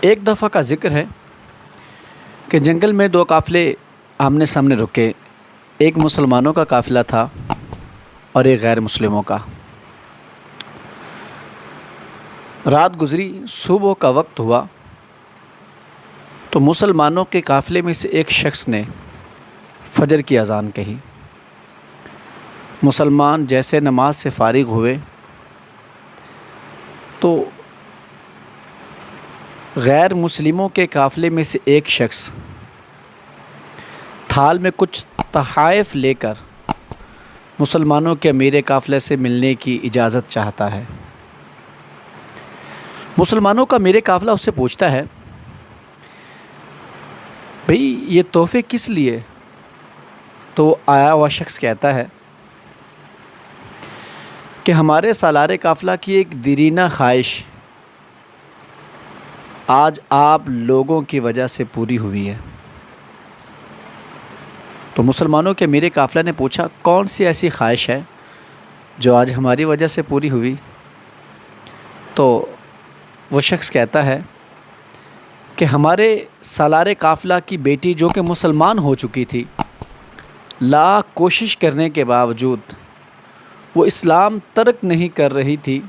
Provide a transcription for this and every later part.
ایک دفعہ کا ذکر ہے کہ جنگل میں دو قافلے آمنے سامنے رکے۔ ایک مسلمانوں کا قافلہ تھا اور ایک غیر مسلموں کا۔ رات گزری، صبح کا وقت ہوا تو مسلمانوں کے قافلے میں سے ایک شخص نے فجر کی اذان کہی۔ مسلمان جیسے نماز سے فارغ ہوئے تو غیر مسلموں کے قافلے میں سے ایک شخص تھال میں کچھ تحائف لے کر مسلمانوں کے امیر قافلے سے ملنے کی اجازت چاہتا ہے۔ مسلمانوں کا امیر قافلہ اس سے پوچھتا ہے، بھئی یہ تحفے کس لیے؟ تو وہ آیا ہوا شخص کہتا ہے کہ ہمارے سالار قافلہ کی ایک دیرینہ خواہش آج آپ لوگوں کی وجہ سے پوری ہوئی ہے۔ تو مسلمانوں کے امیر قافلہ نے پوچھا، کون سی ایسی خواہش ہے جو آج ہماری وجہ سے پوری ہوئی؟ تو وہ شخص کہتا ہے کہ ہمارے سالار قافلہ کی بیٹی جو کہ مسلمان ہو چکی تھی، لاکھ کوشش کرنے کے باوجود وہ اسلام ترک نہیں کر رہی تھی،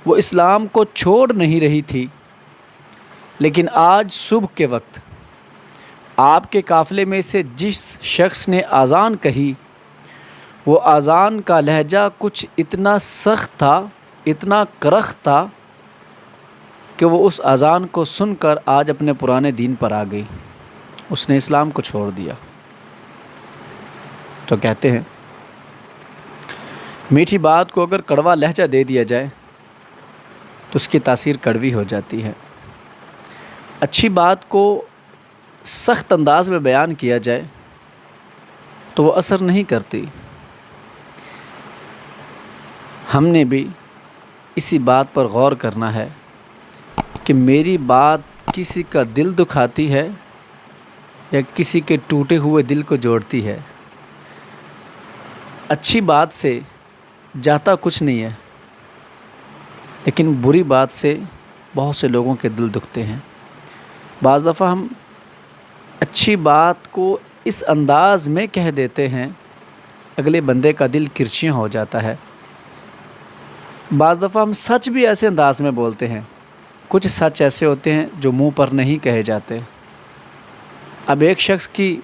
وہ اسلام کو چھوڑ نہیں رہی تھی، لیکن آج صبح کے وقت آپ کے قافلے میں سے جس شخص نے اذان کہی، وہ اذان کا لہجہ کچھ اتنا سخت تھا، اتنا کرخت تھا کہ وہ اس اذان کو سن کر آج اپنے پرانے دین پر آ گئی، اس نے اسلام کو چھوڑ دیا۔ تو کہتے ہیں میٹھی بات کو اگر کڑوا لہجہ دے دیا جائے تو اس کی تاثیر کڑوی ہو جاتی ہے۔ اچھی بات کو سخت انداز میں بیان کیا جائے تو وہ اثر نہیں کرتی۔ ہم نے بھی اسی بات پر غور کرنا ہے کہ میری بات کسی کا دل دکھاتی ہے یا کسی کے ٹوٹے ہوئے دل کو جوڑتی ہے۔ اچھی بات سے جاتا کچھ نہیں ہے، لیکن بری بات سے بہت سے لوگوں کے دل دکھتے ہیں۔ بعض دفعہ ہم اچھی بات کو اس انداز میں کہہ دیتے ہیں، اگلے بندے کا دل کرچیاں ہو جاتا ہے۔ بعض دفعہ ہم سچ بھی ایسے انداز میں بولتے ہیں، کچھ سچ ایسے ہوتے ہیں جو منہ پر نہیں کہے جاتے۔ اب ایک شخص کی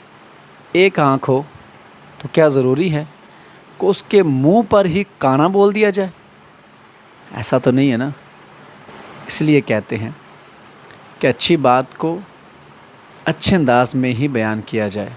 ایک آنکھ ہو تو کیا ضروری ہے کہ اس کے منہ پر ہی کانا بول دیا جائے؟ ایسا تو نہیں ہے نا۔ اس لیے کہتے ہیں کہ اچھی بات کو اچھے انداز میں ہی بیان کیا جائے۔